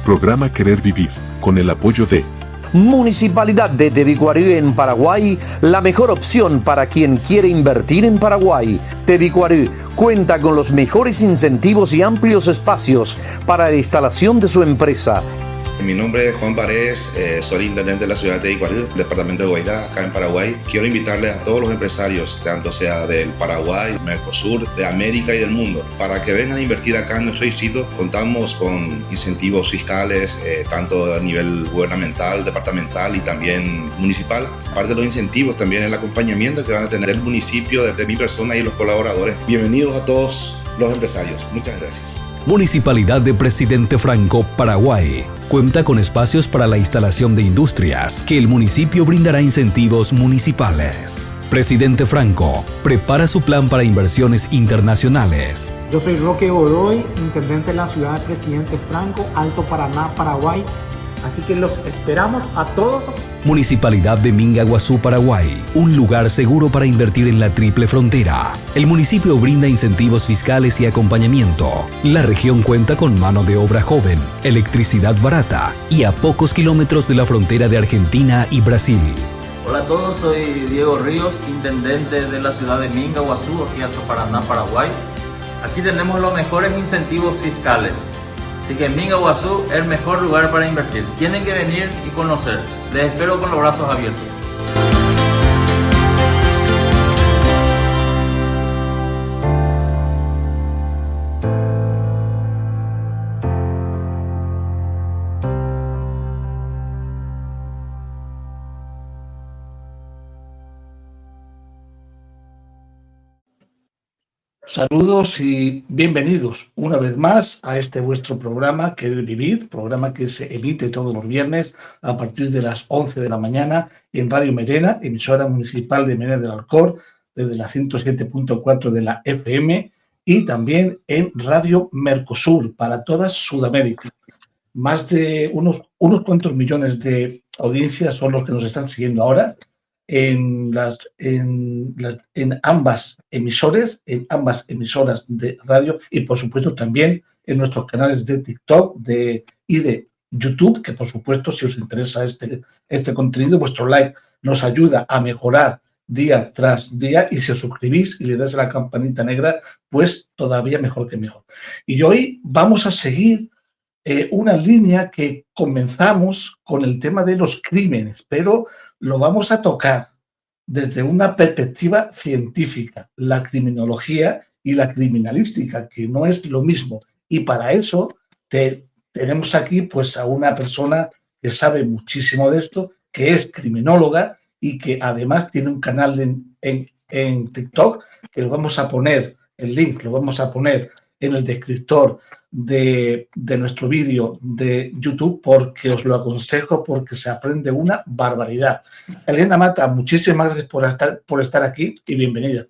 Programa Querer Vivir, con el apoyo de Municipalidad de Tebicuary en Paraguay, la mejor opción para quien quiere invertir en Paraguay. Tebicuary cuenta con los mejores incentivos y amplios espacios para la instalación de su empresa. Mi nombre es Juan Paredes, soy intendente de la ciudad de Tebicuary, departamento de Guairá, acá en Paraguay. Quiero invitarles a todos los empresarios, tanto sea del Paraguay, Mercosur, de América y del mundo, para que vengan a invertir acá en nuestro distrito. Contamos con incentivos fiscales, tanto a nivel gubernamental, departamental y también municipal. Aparte de los incentivos, también el acompañamiento que van a tener el municipio, de mi persona y los colaboradores. Bienvenidos a todos los empresarios. Muchas gracias. Municipalidad de Presidente Franco, Paraguay. Cuenta con espacios para la instalación de industrias, que el municipio brindará incentivos municipales. Presidente Franco prepara su plan para inversiones internacionales. Yo soy Roque Godoy, intendente de la ciudad de Presidente Franco, Alto Paraná, Paraguay. Así que los esperamos a todos. Municipalidad de Mingaguazú, Paraguay. Un lugar seguro para invertir en la triple frontera. El municipio brinda incentivos fiscales y acompañamiento. La región cuenta con mano de obra joven, electricidad barata y a pocos kilómetros de la frontera de Argentina y Brasil. Hola a todos, soy Diego Ríos, intendente de la ciudad de Mingaguazú, aquí Alto Paraná, Paraguay. Aquí tenemos los mejores incentivos fiscales. Así que Mingaguazú es el mejor lugar para invertir. Tienen que venir y conocer. Les espero con los brazos abiertos. Saludos y bienvenidos una vez más a este vuestro programa Querer Vivir, programa que se emite todos los viernes a partir de las 11 de la mañana en Radio Merena, emisora municipal de Merena del Alcor, desde la 107.4 de la FM y también en Radio Mercosur para toda Sudamérica. Más de unos cuantos millones de audiencias son los que nos están siguiendo ahora en ambas emisoras de radio y por supuesto también en nuestros canales de TikTok y de YouTube, que por supuesto si os interesa este contenido, vuestro like nos ayuda a mejorar día tras día, y si os suscribís y le dais a la campanita negra, pues todavía mejor que mejor. Y hoy vamos a seguir una línea que comenzamos con el tema de los crímenes, pero lo vamos a tocar desde una perspectiva científica, la criminología y la criminalística, que no es lo mismo. Y para eso tenemos aquí pues a una persona que sabe muchísimo de esto, que es criminóloga y que además tiene un canal en TikTok, que lo vamos a poner, el link lo vamos a poner en el descriptor de nuestro vídeo de YouTube, porque os lo aconsejo, porque se aprende una barbaridad. Elena Mata, muchísimas gracias por estar aquí y bienvenida.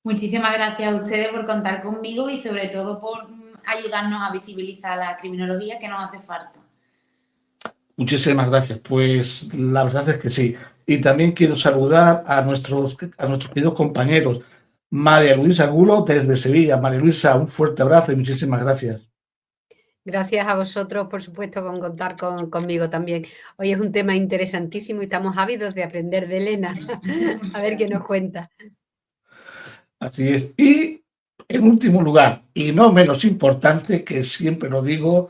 Muchísimas gracias a ustedes por contar conmigo y sobre todo por ayudarnos a visibilizar la criminología que nos hace falta. Muchísimas gracias. Pues la verdad es que sí. Y también quiero saludar a nuestros queridos compañeros. María Luisa Gulo desde Sevilla. María Luisa, un fuerte abrazo y muchísimas gracias. Gracias a vosotros, por supuesto, con contar conmigo también. Hoy es un tema interesantísimo y estamos ávidos de aprender de Elena. A ver qué nos cuenta. Así es. Y en último lugar, y no menos importante, que siempre lo digo,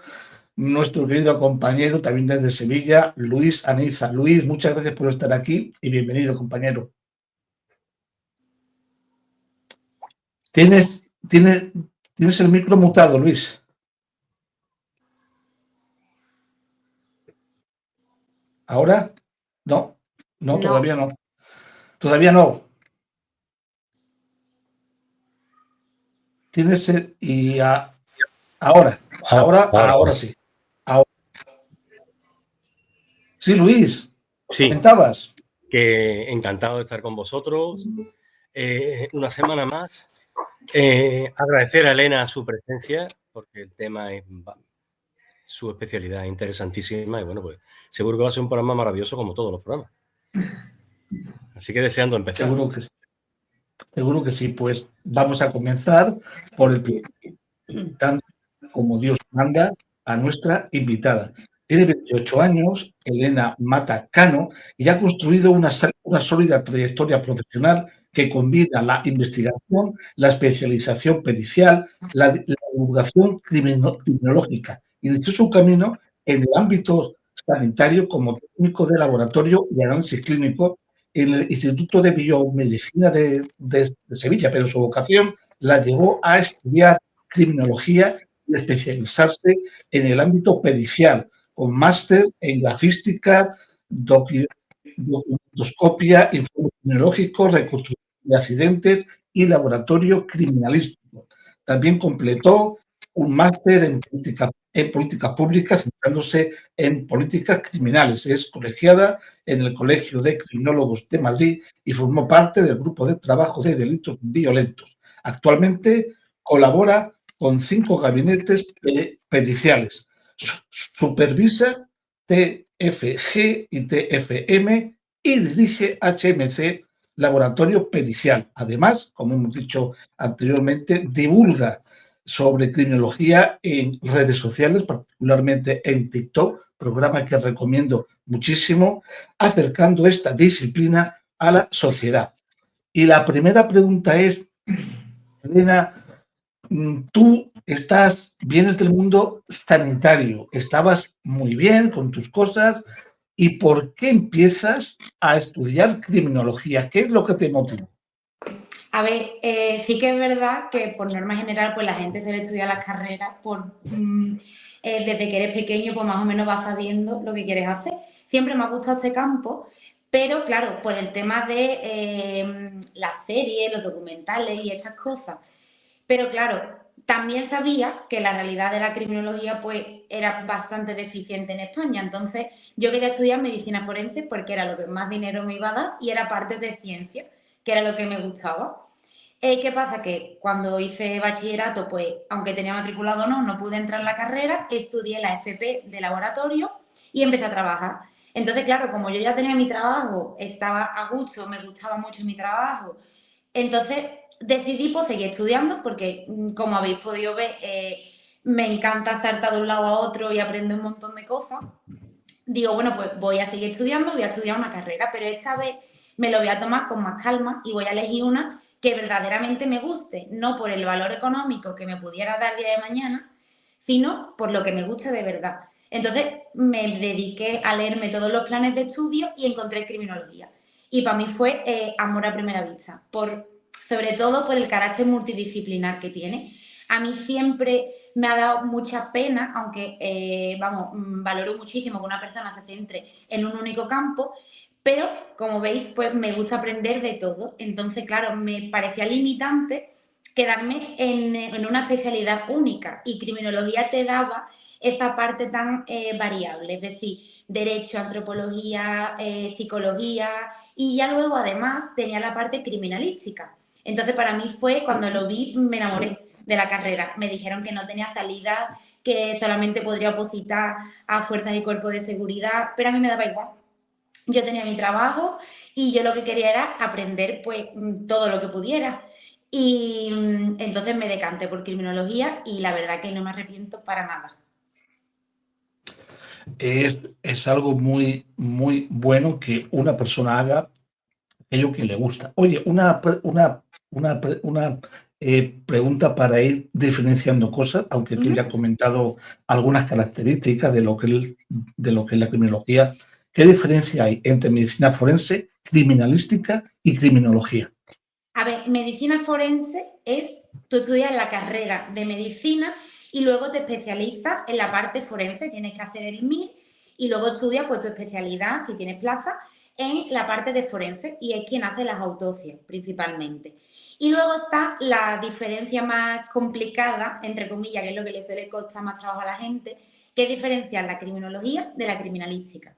nuestro querido compañero también desde Sevilla, Luis Aniza. Luis, muchas gracias por estar aquí y bienvenido, compañero. Tienes el micro mutado, Luis. ¿Ahora? No, todavía no. Todavía no. Tienes el... Y ahora sí. Ahora. Sí, Luis. Sí. ¿Comentabas? Que encantado de estar con vosotros. Una semana más. Agradecer a Elena su presencia, porque el tema es su especialidad interesantísima y bueno, pues seguro que va a ser un programa maravilloso como todos los programas. Así que deseando empezar. Seguro que sí. Pues vamos a comenzar por el tanto como Dios manda, a nuestra invitada. Tiene 28 años, Elena Mata Cano, y ha construido una sólida trayectoria profesional que combina la investigación, la especialización pericial, la divulgación criminológica. Inició su camino en el ámbito sanitario como técnico de laboratorio y análisis clínico en el Instituto de Biomedicina de Sevilla, pero su vocación la llevó a estudiar criminología y especializarse en el ámbito pericial, con máster en grafística, documentoscopia, informe criminológico, reconstrucción de accidentes y laboratorio criminalístico. También completó un máster en políticas públicas, centrándose en políticas criminales. Es colegiada en el Colegio de Criminólogos de Madrid y formó parte del grupo de trabajo de delitos violentos. Actualmente colabora con 5 gabinetes periciales. Supervisa TFG y TFM y dirige HMC Laboratorio Pericial. Además, como hemos dicho anteriormente, divulga sobre criminología en redes sociales, particularmente en TikTok, programa que recomiendo muchísimo, acercando esta disciplina a la sociedad. Y la primera pregunta es, Elena, tú vienes del mundo sanitario, estabas muy bien con tus cosas, ¿y por qué empiezas a estudiar criminología? ¿Qué es lo que te motivó? A ver, sí que es verdad que por norma general pues la gente suele estudiar las carreras desde que eres pequeño pues más o menos vas sabiendo lo que quieres hacer. Siempre me ha gustado este campo, pero claro, por el tema de las series, los documentales y estas cosas. Pero claro, también sabía que la realidad de la criminología pues era bastante deficiente en España. Entonces yo quería estudiar medicina forense porque era lo que más dinero me iba a dar y era parte de ciencia, que era lo que me gustaba. ¿Qué pasa? Que cuando hice bachillerato, pues aunque tenía matriculado no pude entrar en la carrera, estudié la FP de laboratorio y empecé a trabajar. Entonces, claro, como yo ya tenía mi trabajo, estaba a gusto, me gustaba mucho mi trabajo, entonces decidí pues seguir estudiando porque, como habéis podido ver, me encanta saltar de un lado a otro y aprender un montón de cosas. Digo, bueno, pues voy a seguir estudiando, voy a estudiar una carrera, pero esta vez me lo voy a tomar con más calma y voy a elegir una que verdaderamente me guste, no por el valor económico que me pudiera dar día de mañana, sino por lo que me guste de verdad. Entonces me dediqué a leerme todos los planes de estudio y encontré criminología. Y para mí fue amor a primera vista, sobre todo por el carácter multidisciplinar que tiene. A mí siempre me ha dado mucha pena, aunque, valoro muchísimo que una persona se centre en un único campo, pero, como veis, pues me gusta aprender de todo. Entonces, claro, me parecía limitante quedarme en una especialidad única y criminología te daba esa parte tan variable, es decir, derecho, antropología, psicología y ya luego, además, tenía la parte criminalística. Entonces, para mí fue, cuando lo vi, me enamoré de la carrera. Me dijeron que no tenía salida, que solamente podría opositar a fuerzas y cuerpos de seguridad, pero a mí me daba igual. Yo tenía mi trabajo y yo lo que quería era aprender pues todo lo que pudiera. Y entonces me decanté por criminología y la verdad que no me arrepiento para nada. Es algo muy, muy bueno que una persona haga aquello que le gusta. Oye, una pregunta para ir diferenciando cosas, aunque tú ya has comentado algunas características de lo que es la criminología. ¿Qué diferencia hay entre medicina forense, criminalística y criminología? A ver, medicina forense es, tú estudias la carrera de medicina y luego te especializas en la parte forense, tienes que hacer el MIR y luego estudias pues tu especialidad, si tienes plaza, en la parte de forense y es quien hace las autopsias principalmente. Y luego está la diferencia más complicada, entre comillas, que es lo que le suele costar más trabajo a la gente, que es diferenciar la criminología de la criminalística.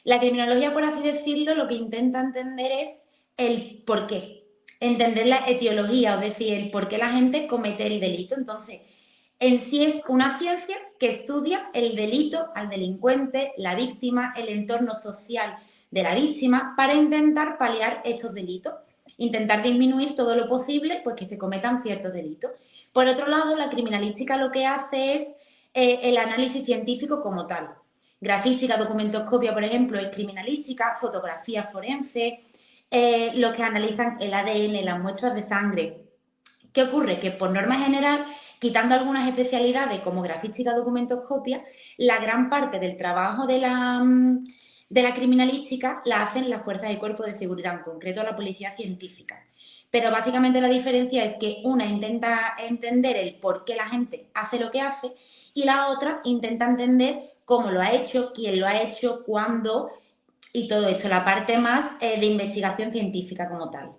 La criminología, por así decirlo, lo que intenta entender es el por qué, entender la etiología, es decir, el por qué la gente comete el delito. Entonces, en sí es una ciencia que estudia el delito al delincuente, la víctima, el entorno social de la víctima para intentar paliar estos delitos, intentar disminuir todo lo posible pues que se cometan ciertos delitos. Por otro lado, la criminalística lo que hace es el análisis científico como tal. Grafística, documentoscopia, por ejemplo, es criminalística, fotografía forense, los que analizan el ADN, las muestras de sangre. ¿Qué ocurre? Que por norma general, quitando algunas especialidades como grafística, documentoscopia, la gran parte del trabajo de la criminalística la hacen las fuerzas y cuerpos de seguridad, en concreto la policía científica. Pero básicamente la diferencia es que una intenta entender el por qué la gente hace lo que hace y la otra intenta entender cómo lo ha hecho, quién lo ha hecho, cuándo y todo esto, la parte más de investigación científica como tal.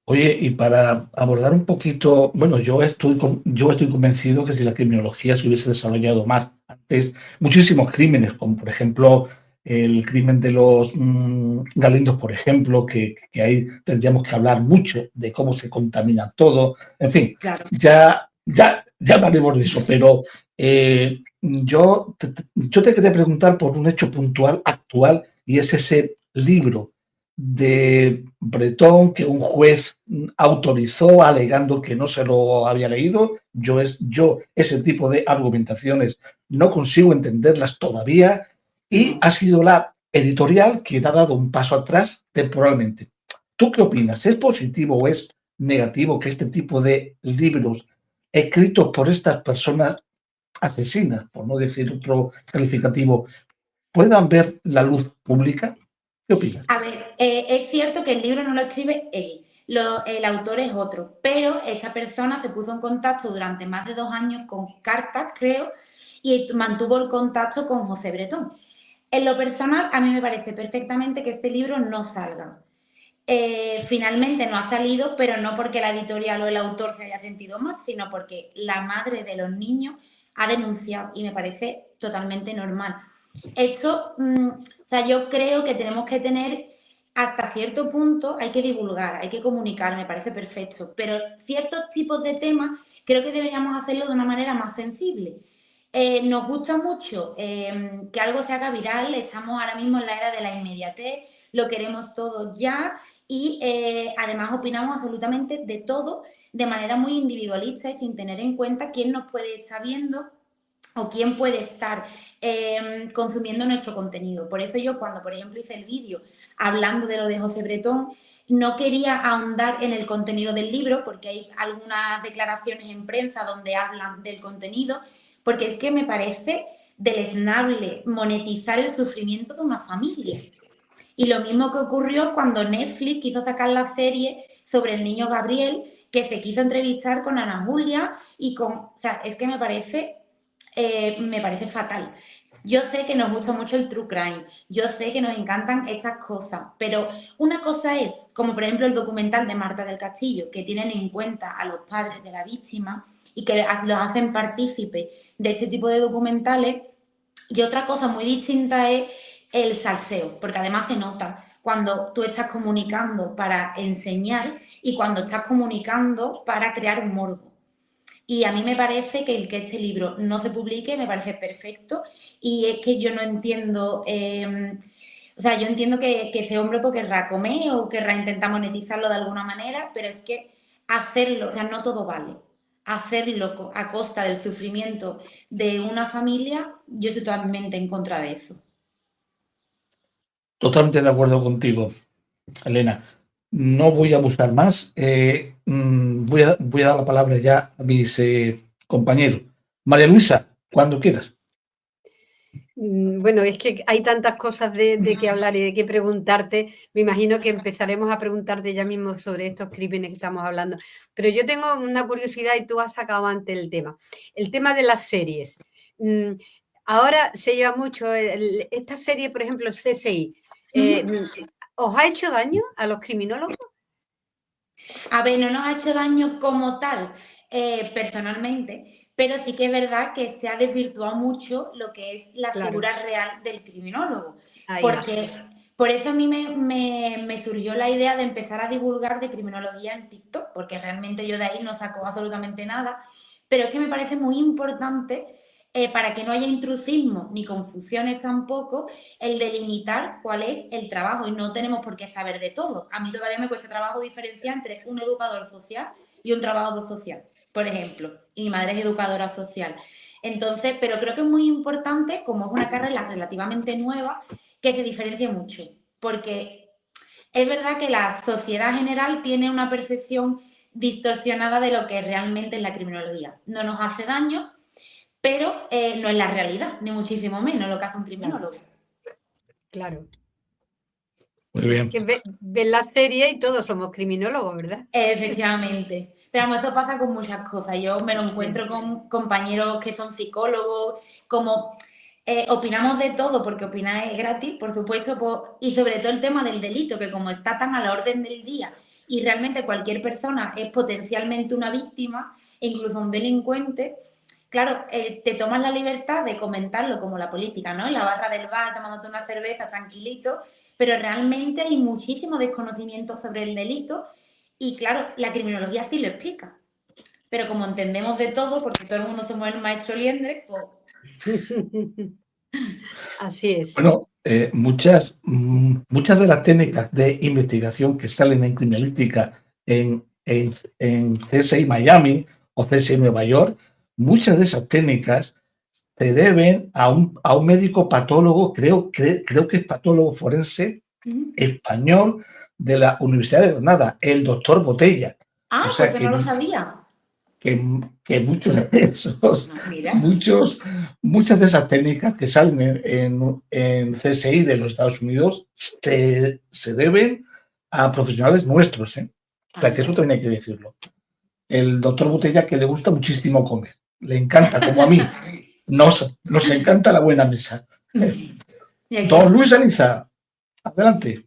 Oye, y para abordar un poquito, bueno, yo estoy convencido que si la criminología se hubiese desarrollado más antes, muchísimos crímenes, como por ejemplo el crimen de los Galindos, por ejemplo, que ahí tendríamos que hablar mucho de cómo se contamina todo, en fin, claro. ya hablaremos de eso, pero yo te quería preguntar por un hecho puntual, actual, y es ese libro de Bretón que un juez autorizó alegando que no se lo había leído. Yo ese tipo de argumentaciones no consigo entenderlas todavía y ha sido la editorial quien ha dado un paso atrás temporalmente. ¿Tú qué opinas? ¿Es positivo o es negativo que este tipo de libros escritos por estas personas asesinas, por no decir otro calificativo, puedan ver la luz pública? ¿Qué opinas? A ver, es cierto que el libro no lo escribe él, el autor es otro, pero esta persona se puso en contacto durante más de 2 años con cartas, creo, y mantuvo el contacto con José Bretón. En lo personal, a mí me parece perfectamente que este libro no salga. Finalmente no ha salido, pero no porque la editorial o el autor se haya sentido mal, sino porque la madre de los niños ha denunciado y me parece totalmente normal. Esto, yo creo que tenemos que tener, hasta cierto punto, hay que divulgar, hay que comunicar, me parece perfecto, pero ciertos tipos de temas creo que deberíamos hacerlo de una manera más sensible. Nos gusta mucho que algo se haga viral, estamos ahora mismo en la era de la inmediatez, lo queremos todo ya y además opinamos absolutamente de todo de manera muy individualista y sin tener en cuenta quién nos puede estar viendo o quién puede estar consumiendo nuestro contenido. Por eso yo cuando, por ejemplo, hice el vídeo hablando de lo de José Bretón, no quería ahondar en el contenido del libro porque hay algunas declaraciones en prensa donde hablan del contenido, porque es que me parece deleznable monetizar el sufrimiento de una familia. Y lo mismo que ocurrió cuando Netflix quiso sacar la serie sobre el niño Gabriel, que se quiso entrevistar con Ana Julia y con... O sea, es que me parece fatal. Yo sé que nos gusta mucho el true crime, yo sé que nos encantan estas cosas, pero una cosa es, como por ejemplo el documental de Marta del Castillo, que tienen en cuenta a los padres de la víctima y que los hacen partícipes de este tipo de documentales, y otra cosa muy distinta es el salseo, porque además se nota cuando tú estás comunicando para enseñar y cuando estás comunicando para crear un morbo. Y a mí me parece que el que este libro no se publique me parece perfecto y es que yo no entiendo, yo entiendo que ese hombre pues querrá comer o querrá intentar monetizarlo de alguna manera, pero es que hacerlo, no todo vale. Hacerlo a costa del sufrimiento de una familia, yo estoy totalmente en contra de eso. Totalmente de acuerdo contigo, Elena. No voy a abusar más. Voy a dar la palabra ya a mis compañeros. María Luisa, cuando quieras. Bueno, es que hay tantas cosas de que hablar y de que preguntarte. Me imagino que empezaremos a preguntarte ya mismo sobre estos crímenes que estamos hablando. Pero yo tengo una curiosidad y tú has sacado antes el tema de las series. Ahora se lleva mucho, esta serie, por ejemplo, el CSI, ¿os ha hecho daño a los criminólogos? A ver, no nos ha hecho daño como tal, personalmente, pero sí que es verdad que se ha desvirtuado mucho lo que es la figura real del criminólogo. Porque por eso a mí me surgió la idea de empezar a divulgar de criminología en TikTok, porque realmente yo de ahí no saco absolutamente nada, pero es que me parece muy importante para que no haya intrusismo ni confusiones tampoco, el delimitar cuál es el trabajo y no tenemos por qué saber de todo. A mí todavía me cuesta trabajo diferenciar entre un educador social y un trabajador social. por ejemplo, y mi madre es educadora social. Entonces, pero creo que es muy importante, como es una carrera relativamente nueva, que se diferencie mucho, porque es verdad que la sociedad general tiene una percepción distorsionada de lo que realmente es la criminología. No nos hace daño, pero no es la realidad, ni muchísimo menos lo que hace un criminólogo. Claro. Muy bien. Que ven la serie y todos somos criminólogos, ¿verdad? Efectivamente. Pero vamos, eso pasa con muchas cosas. Yo me lo encuentro con compañeros que son psicólogos, como opinamos de todo, porque opinar es gratis, por supuesto, pues, y sobre todo el tema del delito, que como está tan a la orden del día y realmente cualquier persona es potencialmente una víctima, e incluso un delincuente, claro, te tomas la libertad de comentarlo como la política, ¿no? En la barra del bar, tomándote una cerveza, tranquilito, pero realmente hay muchísimo desconocimiento sobre el delito y, claro, la criminología sí lo explica. Pero como entendemos de todo, porque todo el mundo somos el maestro liendre, pues... Así es. Bueno, muchas de las técnicas de investigación que salen en criminalística en CSI Miami o CSI Nueva York, muchas de esas técnicas se deben a un médico patólogo, creo que es patólogo forense español de la Universidad de Granada, el doctor Botella. Ah, o sea pues que no lo sabía. Que muchos de esos, muchas de esas técnicas que salen en CSI de los Estados Unidos se deben a profesionales nuestros, ¿eh? O sea, que eso también hay que decirlo. El doctor Botella, que le gusta muchísimo comer, le encanta, como a mí, nos encanta la buena mesa. Don Luis Aniza, adelante.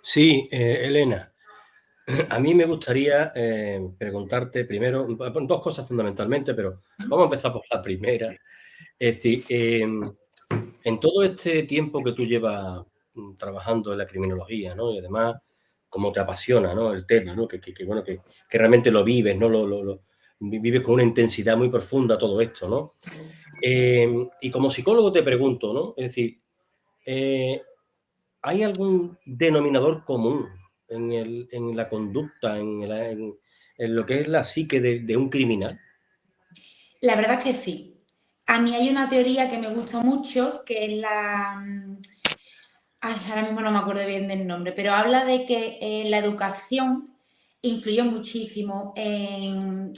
Sí, Elena, a mí me gustaría preguntarte primero dos cosas fundamentalmente, pero vamos a empezar por la primera. Es decir, en todo este tiempo que tú llevas trabajando en la criminología, ¿no? Y además, cómo te apasiona, ¿no? El tema, ¿no? Que realmente lo vives, ¿no? Lo vives con una intensidad muy profunda todo esto, ¿no? Y como psicólogo te pregunto, ¿no? Es decir, ¿hay algún denominador común en la conducta, en lo que es la psique de un criminal? La verdad es que sí. A mí hay una teoría que me gusta mucho, que es la... Ay, ahora mismo no me acuerdo bien del nombre, pero habla de que la educación influyó muchísimo en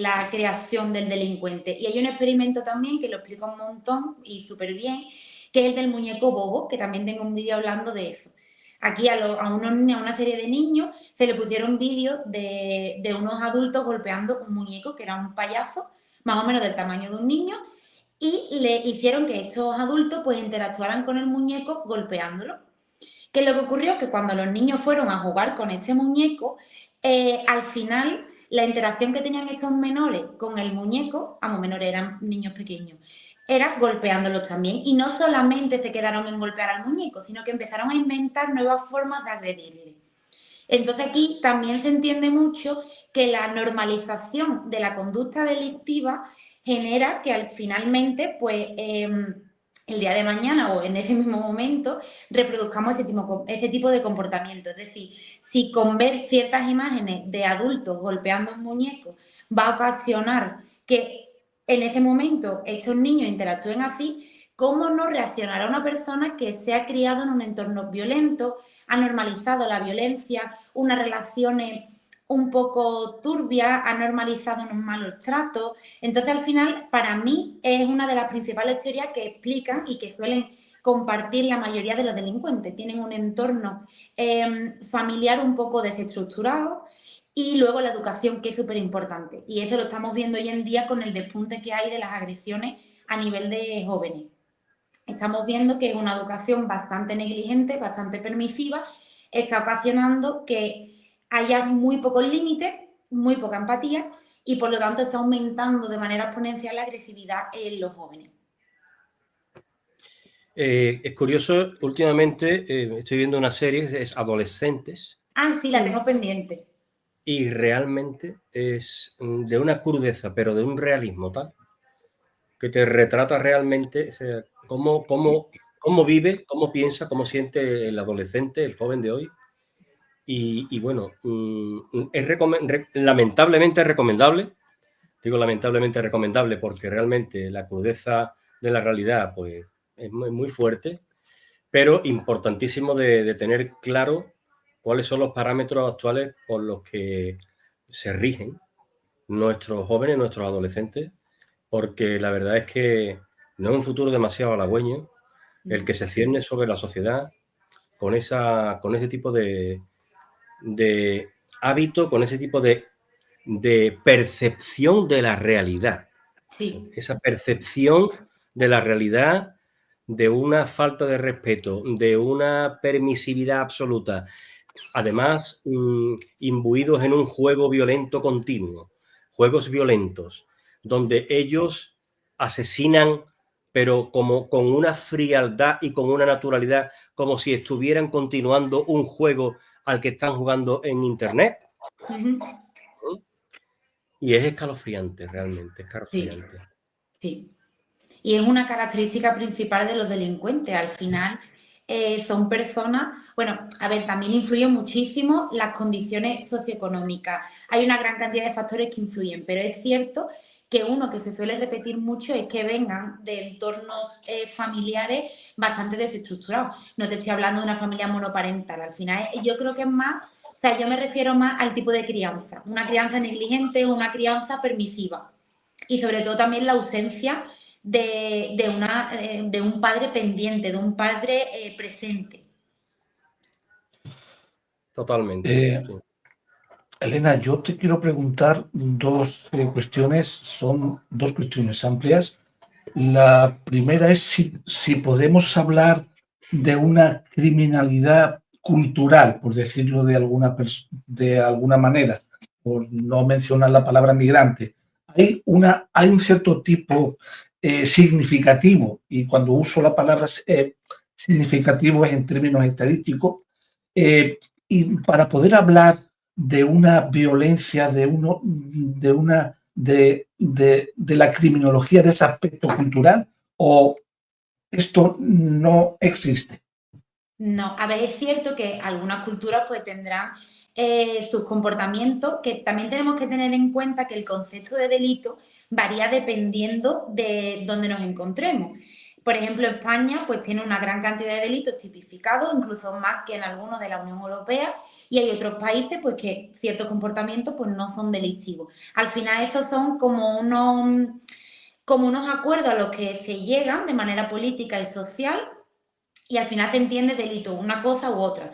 la creación del delincuente. Y hay un experimento también que lo explica un montón y súper bien, que es el del muñeco bobo, que también tengo un vídeo hablando de eso. Aquí a una serie de niños se le pusieron vídeos de unos adultos golpeando un muñeco, que era un payaso, más o menos del tamaño de un niño, y le hicieron que estos adultos pues interactuaran con el muñeco golpeándolo. ¿Qué es lo que ocurrió? Que cuando los niños fueron a jugar con este muñeco, al final la interacción que tenían estos menores con el muñeco, menores eran niños pequeños, era golpeándolos también. Y no solamente se quedaron en golpear al muñeco, sino que empezaron a inventar nuevas formas de agredirle. Entonces aquí también se entiende mucho que la normalización de la conducta delictiva genera que finalmente, pues, el día de mañana o en ese mismo momento reproduzcamos ese tipo de comportamiento. Es decir, si con ver ciertas imágenes de adultos golpeando un muñeco va a ocasionar que en ese momento estos niños interactúen así, ¿cómo no reaccionará una persona que se ha criado en un entorno violento, ha normalizado la violencia, unas relaciones un poco turbias, ha normalizado unos malos tratos? Entonces, al final, para mí, es una de las principales teorías que explican y que suelen compartir la mayoría de los delincuentes. Tienen un entorno familiar un poco desestructurado y luego la educación, que es súper importante. Y eso lo estamos viendo hoy en día con el despunte que hay de las agresiones a nivel de jóvenes. Estamos viendo que es una educación bastante negligente, bastante permisiva, está ocasionando que haya muy pocos límites, muy poca empatía y por lo tanto está aumentando de manera exponencial la agresividad en los jóvenes. Es curioso, últimamente estoy viendo una serie, es Adolescentes. Ah, sí, la tengo pendiente. Y realmente es de una crudeza, pero de un realismo tal, que te retrata realmente, o sea, cómo vive, cómo piensa, cómo siente el adolescente, el joven de hoy. Y bueno, lamentablemente es recomendable. Digo lamentablemente recomendable porque realmente la crudeza de la realidad pues, es muy fuerte, pero importantísimo de tener claro cuáles son los parámetros actuales por los que se rigen nuestros jóvenes, nuestros adolescentes, porque la verdad es que no es un futuro demasiado halagüeño el que se cierne sobre la sociedad con ese tipo de hábito, con ese tipo de percepción de la realidad. Sí. Esa percepción de la realidad, de una falta de respeto, de una permisividad absoluta, además imbuidos en un juego violento continuo, juegos violentos, donde ellos asesinan, pero como con una frialdad y con una naturalidad, como si estuvieran continuando un juego al que están jugando en Internet. Y es escalofriante, realmente, escalofriante. Sí. Y es una característica principal de los delincuentes. Al final son personas, bueno, a ver, también influyen muchísimo las condiciones socioeconómicas. Hay una gran cantidad de factores que influyen, pero es cierto que uno que se suele repetir mucho es que vengan de entornos familiares bastante desestructurados. No te estoy hablando de una familia monoparental. Al final, yo creo que es más, o sea, yo me refiero más al tipo de crianza. Una crianza negligente, una crianza permisiva. Y sobre todo también la ausencia de un padre pendiente, de un padre presente. Totalmente. Sí. Elena, yo te quiero preguntar dos cuestiones, son dos cuestiones amplias. La primera es si podemos hablar de una criminalidad cultural, por decirlo de alguna manera, por no mencionar la palabra migrante. Hay un cierto tipo significativo, y cuando uso la palabra significativo es en términos estadísticos, y para poder hablar de una violencia, de la criminología de ese aspecto cultural, o esto no existe. No, a ver, es cierto que algunas culturas pues tendrán sus comportamientos, que también tenemos que tener en cuenta que el concepto de delito varía dependiendo de dónde nos encontremos. Por ejemplo, España pues tiene una gran cantidad de delitos tipificados, incluso más que en algunos de la Unión Europea, y hay otros países pues que ciertos comportamientos pues no son delictivos. Al final esos son como unos acuerdos a los que se llegan de manera política y social, y al final se entiende delito, una cosa u otra.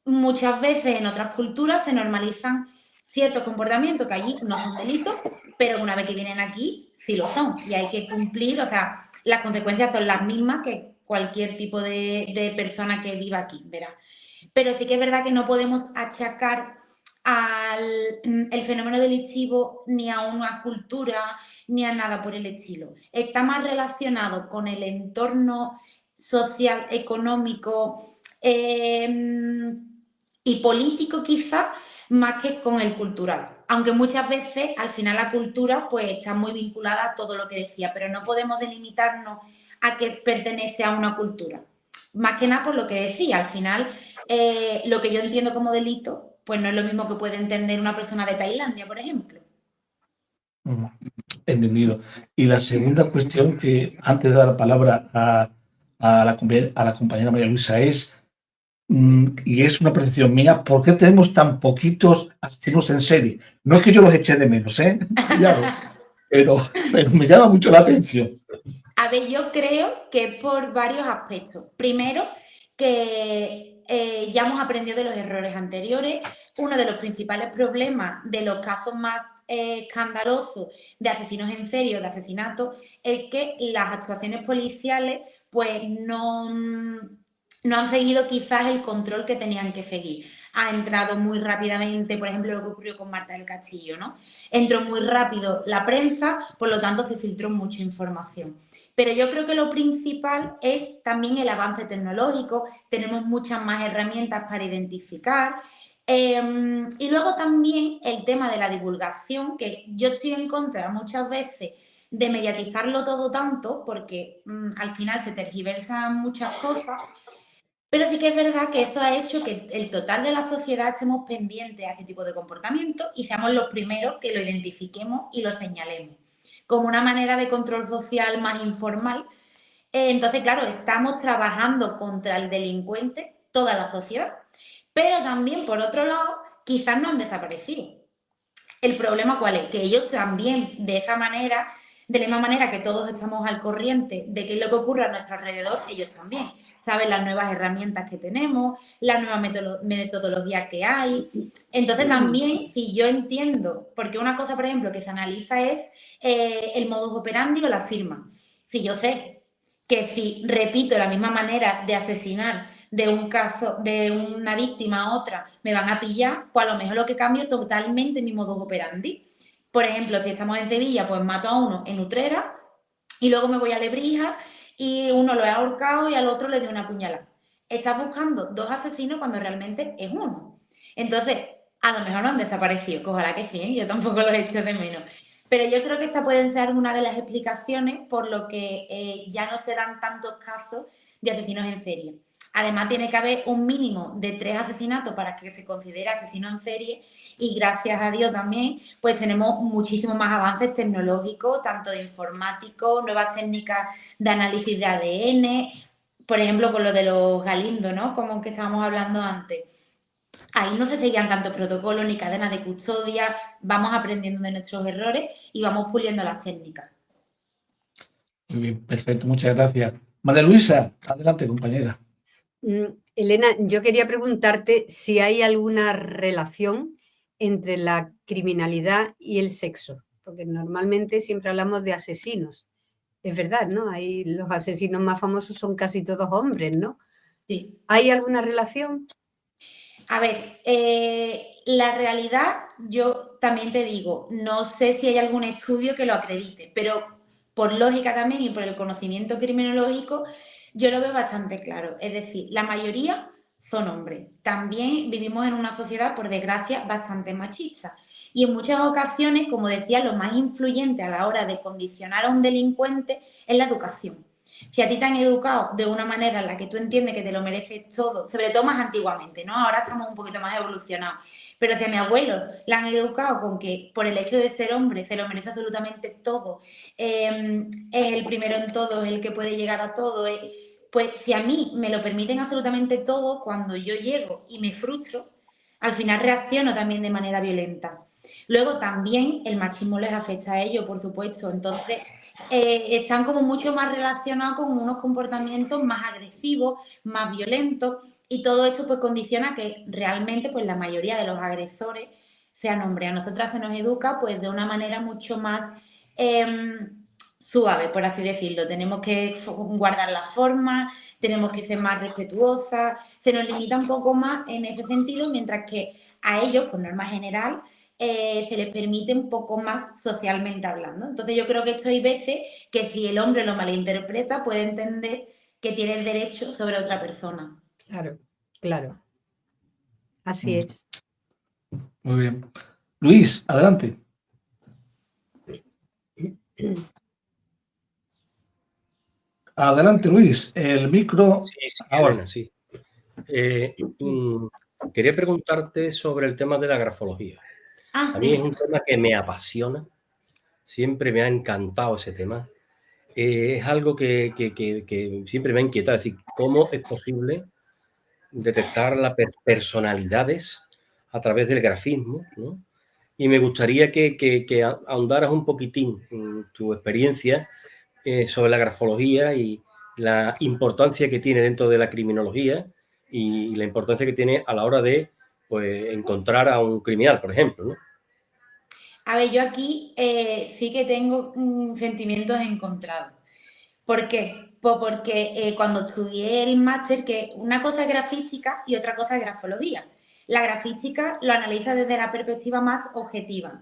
Muchas veces en otras culturas se normalizan ciertos comportamientos que allí no son delitos, pero una vez que vienen aquí sí lo son y hay que cumplir, o sea, las consecuencias son las mismas que cualquier tipo de persona que viva aquí, ¿verdad? Pero sí que es verdad que no podemos achacar el fenómeno delictivo ni a una cultura ni a nada por el estilo. Está más relacionado con el entorno social, económico y político quizás, más que con el cultural. Aunque muchas veces al final la cultura pues está muy vinculada a todo lo que decía, pero no podemos delimitarnos a que pertenece a una cultura. Más que nada por lo que decía, al final lo que yo entiendo como delito pues no es lo mismo que puede entender una persona de Tailandia, por ejemplo. Entendido. Y la segunda cuestión, que antes de dar la palabra a la compañera María Luisa, es, y es una percepción mía, ¿por qué tenemos tan poquitos asesinos en serie? No es que yo los eche de menos, claro, pero me llama mucho la atención. A ver, yo creo que es por varios aspectos. Primero, que ya hemos aprendido de los errores anteriores. Uno de los principales problemas de los casos más escandalosos de asesinos en serie o de asesinatos es que las actuaciones policiales pues no han seguido quizás el control que tenían que seguir. Ha entrado muy rápidamente, por ejemplo, lo que ocurrió con Marta del Castillo, ¿no? Entró muy rápido la prensa, por lo tanto se filtró mucha información. Pero yo creo que lo principal es también el avance tecnológico, tenemos muchas más herramientas para identificar. Y luego también el tema de la divulgación, que yo estoy en contra muchas veces de mediatizarlo todo tanto, porque al final se tergiversan muchas cosas, Pero sí que es verdad que eso ha hecho que el total de la sociedad estemos pendientes a ese tipo de comportamiento y seamos los primeros que lo identifiquemos y lo señalemos. Como una manera de control social más informal. Entonces, claro, estamos trabajando contra el delincuente, toda la sociedad. Pero también, por otro lado, quizás no han desaparecido. ¿El problema cuál es? Que ellos también, de esa manera, de la misma manera que todos estamos al corriente de qué es lo que ocurre a nuestro alrededor, ellos también. Saben las nuevas herramientas que tenemos, la nueva metodología que hay. Entonces también, si yo entiendo, porque una cosa, por ejemplo, que se analiza es el modus operandi o la firma. Si yo sé que si repito la misma manera de asesinar de un caso, de una víctima a otra, me van a pillar, pues a lo mejor lo que cambio totalmente mi modus operandi. Por ejemplo, si estamos en Sevilla, pues mato a uno en Utrera y luego me voy a Lebrija y uno lo he ahorcado y al otro le doy una puñalada. Estás buscando dos asesinos cuando realmente es uno. Entonces, a lo mejor no han desaparecido, que ojalá que sí, yo tampoco los echo de menos. Pero yo creo que esta puede ser una de las explicaciones por lo que ya no se dan tantos casos de asesinos en serie. Además, tiene que haber un mínimo de 3 asesinatos para que se considere asesino en serie y gracias a Dios también, pues tenemos muchísimos más avances tecnológicos, tanto de informático, nuevas técnicas de análisis de ADN, por ejemplo, con lo de los Galindo, ¿no? Como que estábamos hablando antes. Ahí no se seguían tantos protocolos ni cadenas de custodia, vamos aprendiendo de nuestros errores y vamos puliendo las técnicas. Muy bien, perfecto, muchas gracias. María Luisa, adelante, compañera. Elena, yo quería preguntarte si hay alguna relación entre la criminalidad y el sexo, porque normalmente siempre hablamos de asesinos. Es verdad, ¿no? Ahí los asesinos más famosos son casi todos hombres, ¿no? Sí. ¿Hay alguna relación? A ver, la realidad, yo también te digo, no sé si hay algún estudio que lo acredite, pero por lógica también y por el conocimiento criminológico, yo lo veo bastante claro. Es decir, la mayoría son hombres. También vivimos en una sociedad, por desgracia, bastante machista. Y en muchas ocasiones, como decía, lo más influyente a la hora de condicionar a un delincuente es la educación. Si a ti te han educado de una manera en la que tú entiendes que te lo mereces todo, sobre todo más antiguamente, ¿no? Ahora estamos un poquito más evolucionados. Pero si a mi abuelo le han educado con que por el hecho de ser hombre se lo merece absolutamente todo, es el primero en todo, es el que puede llegar a todo, pues si a mí me lo permiten absolutamente todo, cuando yo llego y me frustro, al final reacciono también de manera violenta. Luego también el machismo les afecta a ellos, por supuesto. Entonces están como mucho más relacionados con unos comportamientos más agresivos, más violentos, y todo esto pues condiciona que realmente pues la mayoría de los agresores sean hombres. A nosotras se nos educa pues de una manera mucho más suave, por así decirlo. Tenemos que guardar la forma, tenemos que ser más respetuosas, se nos limita un poco más en ese sentido, mientras que a ellos, por norma general, se les permite un poco más socialmente hablando. Entonces yo creo que esto hay veces que si el hombre lo malinterpreta puede entender que tiene el derecho sobre otra persona. Claro, claro. Así es. Muy bien. Luis, adelante. Adelante, Luis. El micro. Sí, Elena, sí. Quería preguntarte sobre el tema de la grafología. A mí es un tema que me apasiona. Siempre me ha encantado ese tema. Es algo que siempre me ha inquietado. Es decir, ¿cómo es posible detectar las personalidades a través del grafismo, ¿no? Y me gustaría que ahondaras un poquitín en tu experiencia sobre la grafología y la importancia que tiene dentro de la criminología y la importancia que tiene a la hora de pues, encontrar a un criminal, por ejemplo, ¿no? A ver, yo aquí sí que tengo sentimientos encontrados. ¿Por qué? Pues porque cuando estudié el máster, que una cosa es grafística y otra cosa es grafología. La grafística lo analiza desde la perspectiva más objetiva.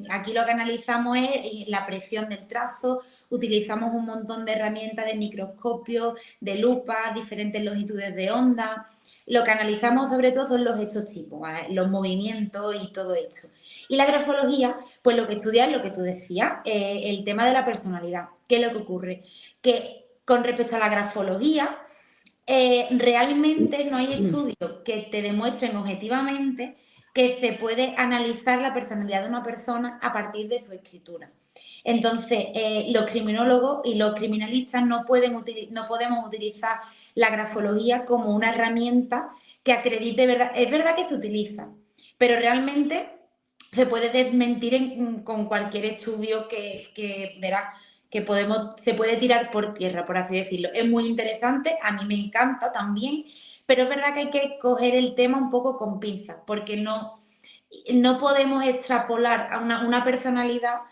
Aquí lo que analizamos es la presión del trazo, utilizamos un montón de herramientas de microscopio, de lupa, diferentes longitudes de onda. Lo que analizamos sobre todo son los hechos tipos, ¿vale? Los movimientos y todo esto. Y la grafología, pues lo que estudia es lo que tú decías, el tema de la personalidad. ¿Qué es lo que ocurre? Que con respecto a la grafología, realmente no hay estudios que te demuestren objetivamente que se puede analizar la personalidad de una persona a partir de su escritura. Entonces, los criminólogos y los criminalistas no podemos utilizar la grafología como una herramienta que acredite verdad. Es verdad que se utiliza, pero realmente se puede desmentir con cualquier estudio que verá que se puede tirar por tierra, por así decirlo. Es muy interesante, a mí me encanta también, pero es verdad que hay que coger el tema un poco con pinzas, porque no podemos extrapolar a una personalidad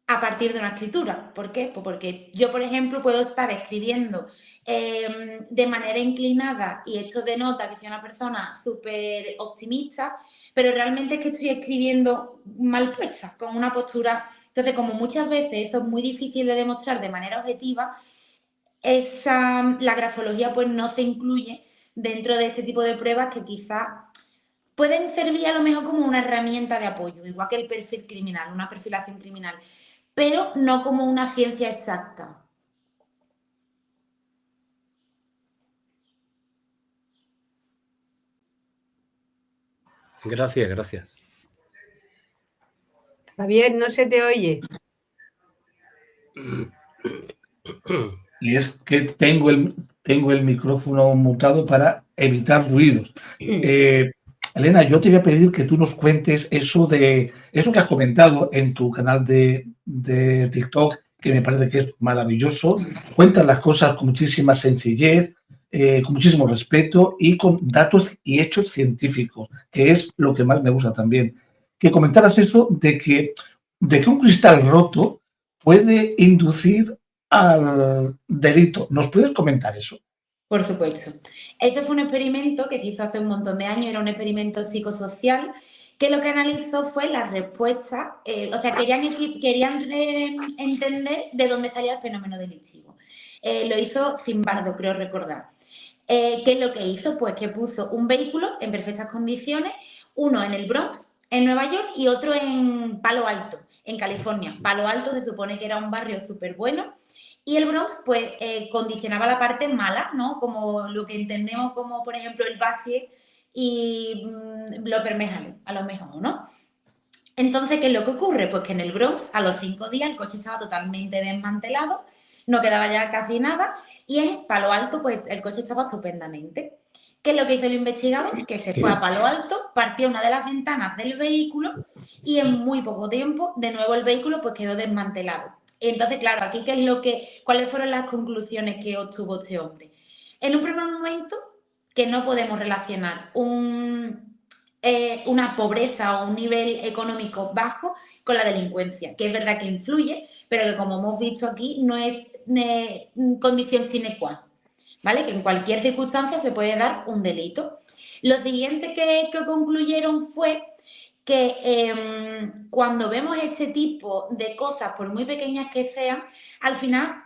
a partir de una escritura. ¿Por qué? Pues porque yo, por ejemplo, puedo estar escribiendo de manera inclinada y hecho de nota que soy una persona súper optimista, pero realmente es que estoy escribiendo mal puesta, con una postura. Entonces, como muchas veces eso es muy difícil de demostrar de manera objetiva, la grafología pues no se incluye dentro de este tipo de pruebas que quizás pueden servir a lo mejor como una herramienta de apoyo, igual que el perfil criminal, una perfilación criminal, pero no como una ciencia exacta. Gracias. Javier, no se te oye. Y es que tengo el micrófono mutado para evitar ruidos. Elena, yo te voy a pedir que tú nos cuentes eso que has comentado en tu canal de TikTok, que me parece que es maravilloso. Cuentas las cosas con muchísima sencillez, con muchísimo respeto y con datos y hechos científicos, que es lo que más me gusta también. Que comentaras eso de que un cristal roto puede inducir al delito. ¿Nos puedes comentar eso? Por supuesto. Este fue un experimento que se hizo hace un montón de años, era un experimento psicosocial que lo que analizó fue la respuesta, querían entender de dónde salía el fenómeno delictivo. Lo hizo Zimbardo, creo recordar. ¿Qué es lo que hizo? Pues que puso un vehículo en perfectas condiciones, uno en el Bronx, en Nueva York, y otro en Palo Alto, en California. Palo Alto se supone que era un barrio súper bueno, y el Bronx, pues, condicionaba la parte mala, ¿no? Como lo que entendemos como, por ejemplo, el Basie y los Bermejales, a lo mejor, ¿no? Entonces, ¿qué es lo que ocurre? Pues que en el Bronx, a los 5 días, el coche estaba totalmente desmantelado, no quedaba ya casi nada, y en Palo Alto, pues, el coche estaba estupendamente. ¿Qué es lo que hizo el investigador? Que se fue a Palo Alto, partió una de las ventanas del vehículo y en muy poco tiempo, de nuevo el vehículo, pues, quedó desmantelado. Entonces, claro, aquí ¿cuáles fueron las conclusiones que obtuvo este hombre? En un primer momento, que no podemos relacionar una pobreza o un nivel económico bajo con la delincuencia, que es verdad que influye, pero que como hemos visto aquí no es condición sine qua non, ¿vale? Que en cualquier circunstancia se puede dar un delito. Lo siguiente que concluyeron fue que cuando vemos este tipo de cosas, por muy pequeñas que sean, al final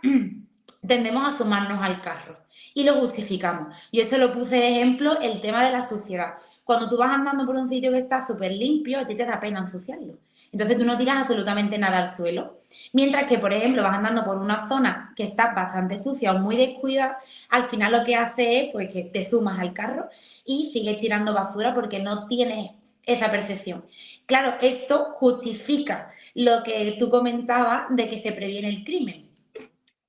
tendemos a sumarnos al carro y lo justificamos. Yo esto lo puse de ejemplo, el tema de la suciedad. Cuando tú vas andando por un sitio que está súper limpio, a ti te da pena ensuciarlo. Entonces tú no tiras absolutamente nada al suelo. Mientras que, por ejemplo, vas andando por una zona que está bastante sucia o muy descuidada, al final lo que hace es pues, que te sumas al carro y sigues tirando basura porque no tienes esa percepción. Claro, esto justifica lo que tú comentabas de que se previene el crimen.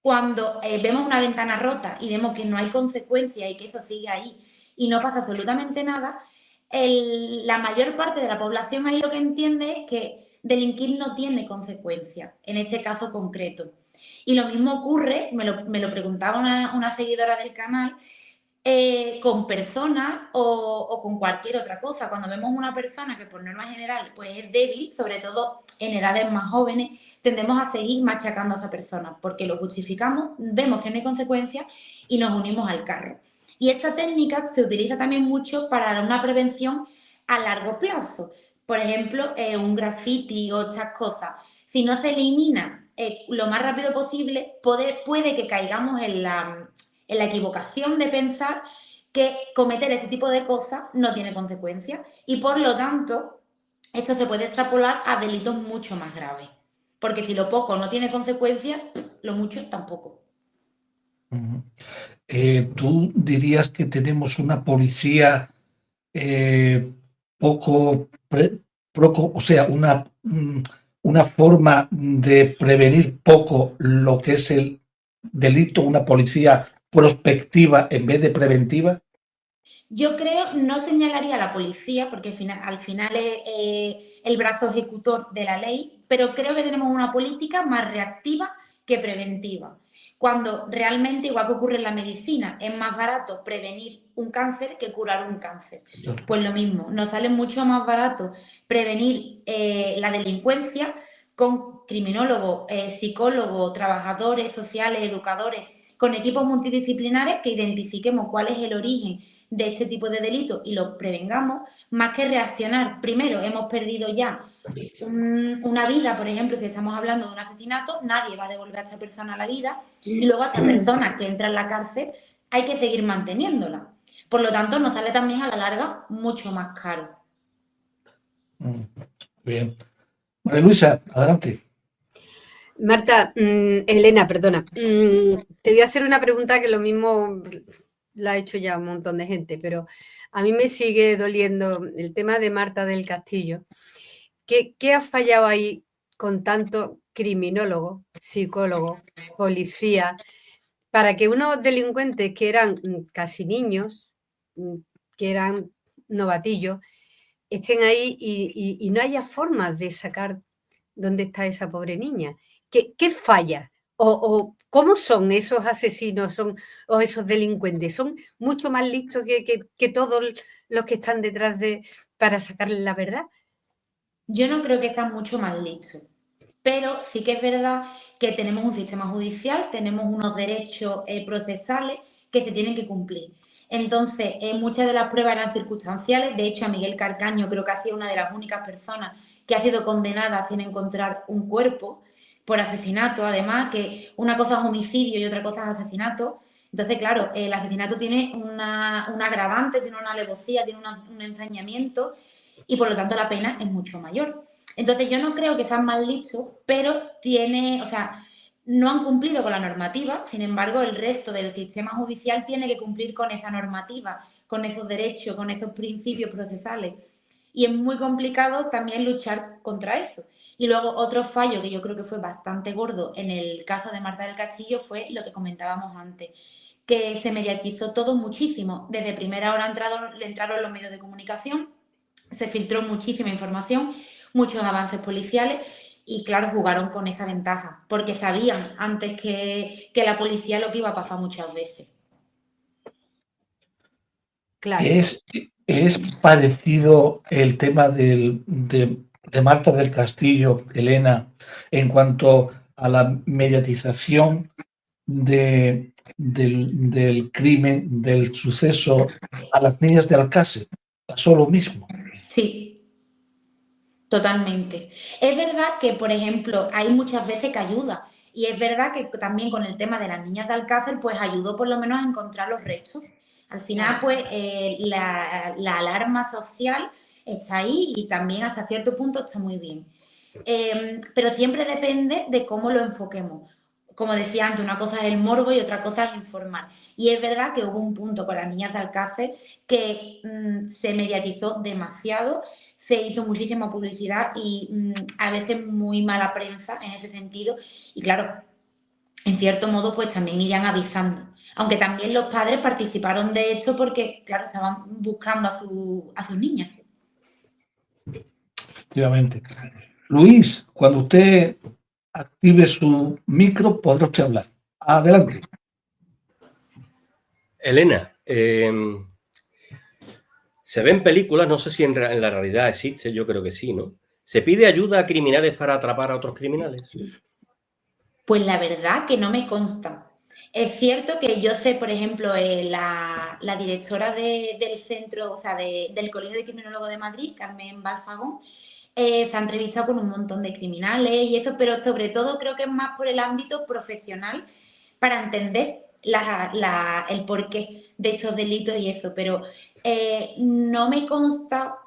Cuando vemos una ventana rota y vemos que no hay consecuencias y que eso sigue ahí y no pasa absolutamente nada, la mayor parte de la población ahí lo que entiende es que delinquir no tiene consecuencias, en este caso concreto. Y lo mismo ocurre, me lo preguntaba una seguidora del canal, con personas o con cualquier otra cosa. Cuando vemos una persona que por norma general pues es débil, sobre todo en edades más jóvenes, tendemos a seguir machacando a esa persona porque lo justificamos, vemos que no hay consecuencias y nos unimos al carro. Y esta técnica se utiliza también mucho para una prevención a largo plazo. Por ejemplo, un graffiti o otras cosas. Si no se elimina lo más rápido posible, puede que caigamos en la equivocación de pensar que cometer ese tipo de cosas no tiene consecuencias y por lo tanto esto se puede extrapolar a delitos mucho más graves, porque si lo poco no tiene consecuencias, lo mucho tampoco. ¿Tú dirías que tenemos una policía o sea, una forma de prevenir poco lo que es el delito, una policía prospectiva en vez de preventiva? Yo creo, no señalaría a la policía, porque al final es el brazo ejecutor de la ley, pero creo que tenemos una política más reactiva que preventiva. Cuando realmente, igual que ocurre en la medicina, es más barato prevenir un cáncer que curar un cáncer. Pues lo mismo, nos sale mucho más barato prevenir la delincuencia con criminólogos, psicólogos, trabajadores sociales, educadores, con equipos multidisciplinares que identifiquemos cuál es el origen de este tipo de delitos y los prevengamos, más que reaccionar. Primero, hemos perdido ya una vida, por ejemplo, si estamos hablando de un asesinato, nadie va a devolver a esta persona la vida, y luego a esta persona que entra en la cárcel hay que seguir manteniéndola. Por lo tanto, nos sale también a la larga mucho más caro. Bien. María Luisa, adelante. Marta, Elena, perdona. Te voy a hacer una pregunta que lo mismo la ha hecho ya un montón de gente, pero a mí me sigue doliendo el tema de Marta del Castillo. ¿Qué ha fallado ahí con tanto criminólogo, psicólogo, policía, para que unos delincuentes que eran casi niños, que eran novatillos, estén ahí y no haya formas de sacar dónde está esa pobre niña? ¿Qué falla? ¿O cómo son esos asesinos o esos delincuentes? ¿Son mucho más listos que todos los que están detrás para sacarle la verdad? Yo no creo que están mucho más listos, pero sí que es verdad que tenemos un sistema judicial, tenemos unos derechos procesales que se tienen que cumplir. Entonces, muchas de las pruebas eran circunstanciales. De hecho, a Miguel Carcaño creo que ha sido una de las únicas personas que ha sido condenada sin encontrar un cuerpo por asesinato, además, que una cosa es homicidio y otra cosa es asesinato. Entonces, claro, el asesinato tiene un agravante, tiene una alevosía, tiene un ensañamiento, y por lo tanto la pena es mucho mayor. Entonces yo no creo que sean más listos, pero no han cumplido con la normativa. Sin embargo, el resto del sistema judicial tiene que cumplir con esa normativa, con esos derechos, con esos principios procesales. Y es muy complicado también luchar contra eso. Y luego otro fallo que yo creo que fue bastante gordo en el caso de Marta del Castillo fue lo que comentábamos antes, que se mediatizó todo muchísimo. Desde primera hora le entraron los medios de comunicación, se filtró muchísima información, muchos avances policiales y, claro, jugaron con esa ventaja, porque sabían antes que la policía lo que iba a pasar muchas veces. Claro. ¿Es parecido el tema de Marta del Castillo, Elena, en cuanto a la mediatización del crimen, del suceso a las niñas de Alcácer? ¿Pasó lo mismo? Sí, totalmente. Es verdad que, por ejemplo, hay muchas veces que ayuda, y es verdad que también con el tema de las niñas de Alcácer, pues ayudó por lo menos a encontrar los restos. Al final, pues la alarma social está ahí y también hasta cierto punto está muy bien. Pero siempre depende de cómo lo enfoquemos. Como decía antes, una cosa es el morbo y otra cosa es informar. Y es verdad que hubo un punto con las niñas de Alcácer que se mediatizó demasiado, se hizo muchísima publicidad y a veces muy mala prensa en ese sentido. Y claro, en cierto modo, pues también irían avisando. Aunque también los padres participaron de esto porque, claro, estaban buscando a sus niñas. Efectivamente. Luis, cuando usted active su micro, podrá usted hablar. Adelante. Elena, se ven películas, no sé si en la realidad existe, yo creo que sí, ¿no? ¿Se pide ayuda a criminales para atrapar a otros criminales? Pues la verdad que no me consta. Es cierto que yo sé, por ejemplo, la directora del centro, o sea, del Colegio de Criminólogos de Madrid, Carmen Balfagón, se ha entrevistado con un montón de criminales y eso, pero sobre todo creo que es más por el ámbito profesional para entender el porqué de estos delitos y eso, pero no me consta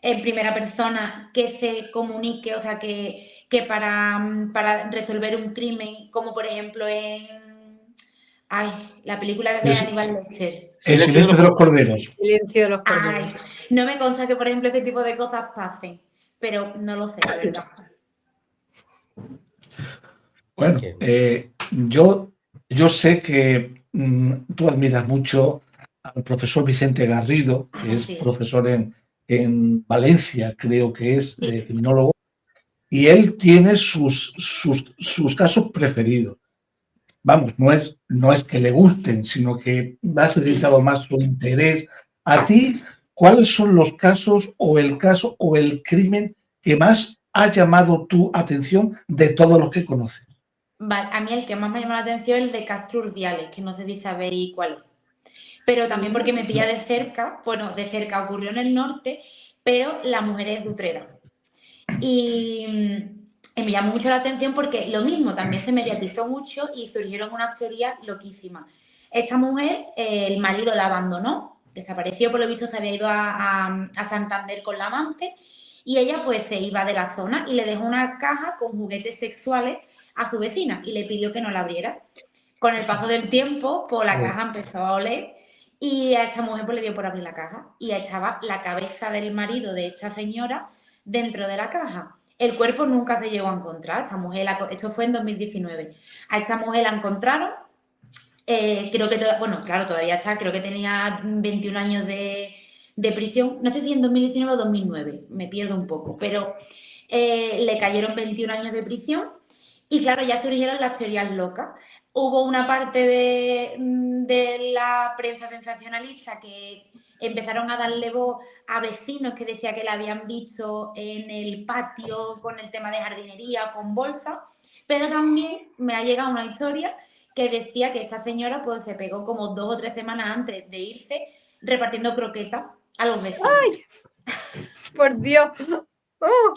en primera persona que se comunique, o sea, que para resolver un crimen, como por ejemplo Ay, la película de Aníbal Lecter. El silencio de los corderos. Silencio de los corderos. Ay, no me consta que, por ejemplo, este tipo de cosas pasen, pero no lo sé, la verdad. Bueno, yo sé que tú admiras mucho al profesor Vicente Garrido, que es profesor en Valencia, creo que es criminólogo, y él tiene sus casos preferidos. Vamos, no es que le gusten, sino que has dedicado más su interés. A ti, ¿cuáles son los casos o el caso o el crimen que más ha llamado tu atención de todos los que conoces? Vale, a mí el que más me llama la atención es el de Castro Urdiales, que no sé si sabéis cuál es. Pero también porque me pilla de cerca, bueno, de cerca ocurrió en el norte, pero la mujer es de Utrera. Y me llamó mucho la atención porque lo mismo, también se mediatizó mucho y surgieron unas teorías loquísimas. Esta mujer, el marido la abandonó, desapareció, por lo visto se había ido a Santander con la amante y ella pues se iba de la zona y le dejó una caja con juguetes sexuales a su vecina y le pidió que no la abriera. Con el paso del tiempo, pues la caja empezó a oler y a esta mujer pues le dio por abrir la caja y estaba la cabeza del marido de esta señora dentro de la caja. El cuerpo nunca se llegó a encontrar. Esta mujer, esto fue en 2019. A esta mujer la encontraron. Creo que, todavía está. Creo que tenía 21 años de prisión. No sé si en 2019 o 2009. Me pierdo un poco. Pero le cayeron 21 años de prisión. Y claro, ya surgieron las teorías locas. Hubo una parte de la prensa sensacionalista que empezaron a darle voz a vecinos que decían que la habían visto en el patio con el tema de jardinería, con bolsa, pero también me ha llegado una historia que decía que esta señora pues se pegó como 2 o 3 semanas antes de irse repartiendo croquetas a los vecinos. ¡Ay! ¡Por Dios! ¡Oh!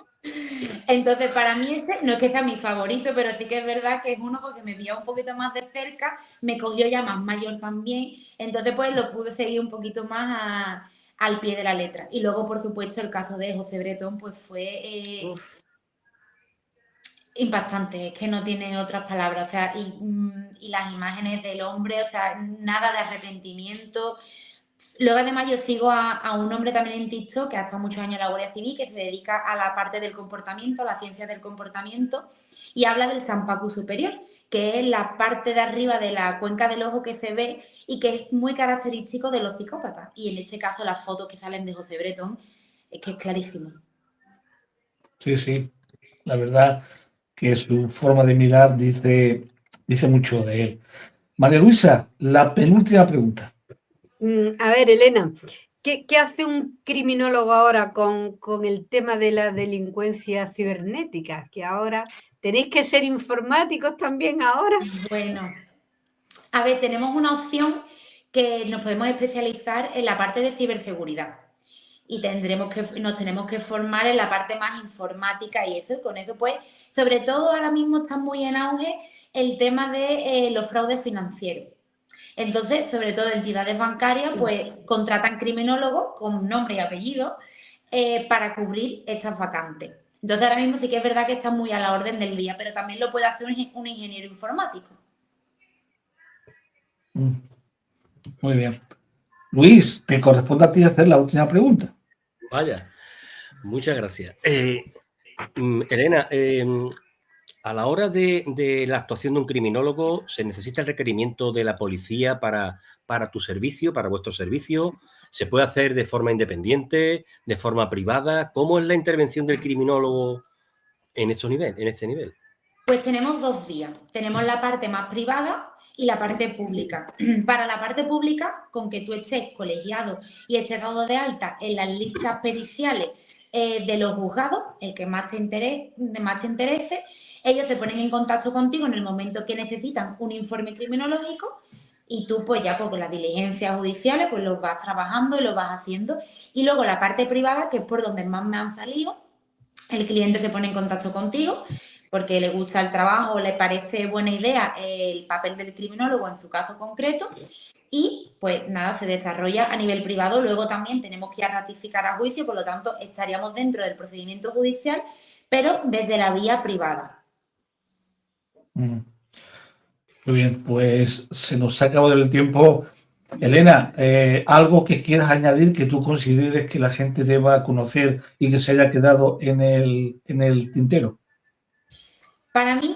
Entonces, para mí ese no es que sea mi favorito, pero sí que es verdad que es uno porque me pillaba un poquito más de cerca, me cogió ya más mayor también, entonces pues lo pude seguir un poquito más al pie de la letra. Y luego, por supuesto, el caso de José Bretón pues fue impactante, es que no tiene otras palabras, o sea, y las imágenes del hombre, o sea, nada de arrepentimiento. Luego, además, yo sigo a un hombre también en TikTok que ha estado muchos años en la Guardia Civil, que se dedica a la parte del comportamiento, a la ciencia del comportamiento, y habla del Sampaku superior, que es la parte de arriba de la cuenca del ojo que se ve y que es muy característico de los psicópatas. Y en este caso, las fotos que salen de José Bretón, es que es clarísimo. Sí, sí. La verdad que su forma de mirar dice mucho de él. María Luisa, la penúltima pregunta. A ver, Elena, ¿qué hace un criminólogo ahora con el tema de la delincuencia cibernética? Que ahora tenéis que ser informáticos también ahora. Bueno, a ver, tenemos una opción que nos podemos especializar en la parte de ciberseguridad y nos tenemos que formar en la parte más informática y eso, y con eso pues, sobre todo ahora mismo está muy en auge el tema de los fraudes financieros. Entonces, sobre todo entidades bancarias, pues contratan criminólogos con nombre y apellido para cubrir estas vacantes. Entonces, ahora mismo sí que es verdad que está muy a la orden del día, pero también lo puede hacer un ingeniero informático. Muy bien. Luis, te corresponde a ti hacer la última pregunta. Vaya, muchas gracias. Elena, a la hora de la actuación de un criminólogo, ¿se necesita el requerimiento de la policía para tu servicio, para vuestro servicio? ¿Se puede hacer de forma independiente, de forma privada? ¿Cómo es la intervención del criminólogo en este nivel? Pues tenemos 2 vías. Tenemos la parte más privada y la parte pública. Para la parte pública, con que tú estés colegiado y estés dado de alta en las listas periciales de los juzgados, el que más te interese, ellos se ponen en contacto contigo en el momento que necesitan un informe criminológico y tú pues ya con las diligencias judiciales pues los vas trabajando y los vas haciendo. Y luego la parte privada, que es por donde más me han salido, el cliente se pone en contacto contigo porque le gusta el trabajo, le parece buena idea el papel del criminólogo en su caso concreto y pues nada, se desarrolla a nivel privado. Luego también tenemos que ir a ratificar a juicio, por lo tanto estaríamos dentro del procedimiento judicial, pero desde la vía privada. Muy bien, pues se nos ha acabado el tiempo. Elena, algo que quieras añadir que tú consideres que la gente deba conocer y que se haya quedado en el tintero. Para mí,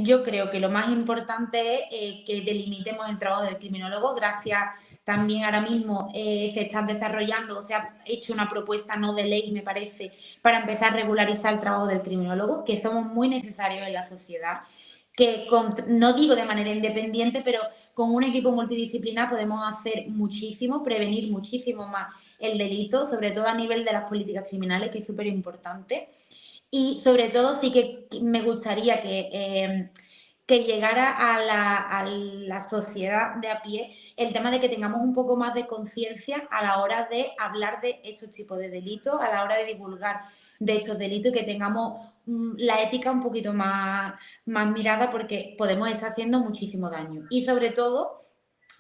yo creo que lo más importante es que delimitemos el trabajo del criminólogo. Gracias también ahora mismo se están desarrollando, se ha hecho una propuesta no de ley, me parece, para empezar a regularizar el trabajo del criminólogo, que somos muy necesarios en la sociedad, que no digo de manera independiente, pero con un equipo multidisciplinar podemos hacer muchísimo, prevenir muchísimo más el delito, sobre todo a nivel de las políticas criminales, que es súper importante. Y sobre todo sí que me gustaría que llegara a la sociedad de a pie el tema de que tengamos un poco más de conciencia a la hora de hablar de estos tipos de delitos, a la hora de divulgar de estos delitos, y que tengamos la ética un poquito más mirada, porque podemos estar haciendo muchísimo daño. Y sobre todo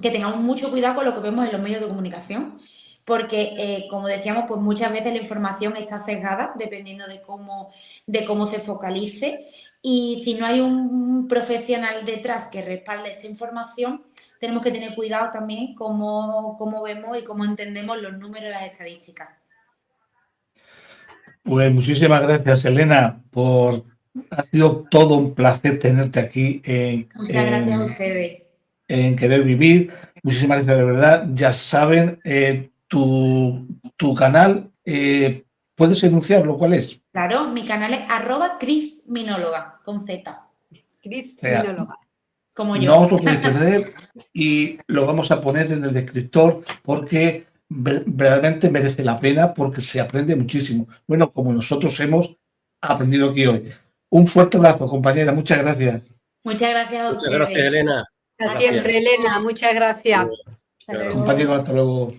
que tengamos mucho cuidado con lo que vemos en los medios de comunicación, porque, como decíamos, pues muchas veces la información está sesgada dependiendo de cómo se focalice, y si no hay un profesional detrás que respalde esta información, tenemos que tener cuidado también cómo vemos y cómo entendemos los números y las estadísticas. Pues muchísimas gracias, Elena, ha sido todo un placer tenerte aquí Muchas gracias a ustedes. En Querer Vivir. Muchísimas gracias, de verdad. Ya saben, tu canal, ¿puedes enunciarlo? ¿Cuál es? Claro, mi canal es @CrisMinóloga, con Z. CrisMinóloga. Como yo. No os lo podéis perder y lo vamos a poner en el descriptor porque verdaderamente merece la pena, porque se aprende muchísimo. Bueno, como nosotros hemos aprendido aquí hoy. Un fuerte abrazo, compañera. Muchas gracias. Muchas gracias a ustedes. Muchas gracias, Elena. Hasta siempre, Elena. Muchas gracias. Hasta luego. Compañero, hasta luego.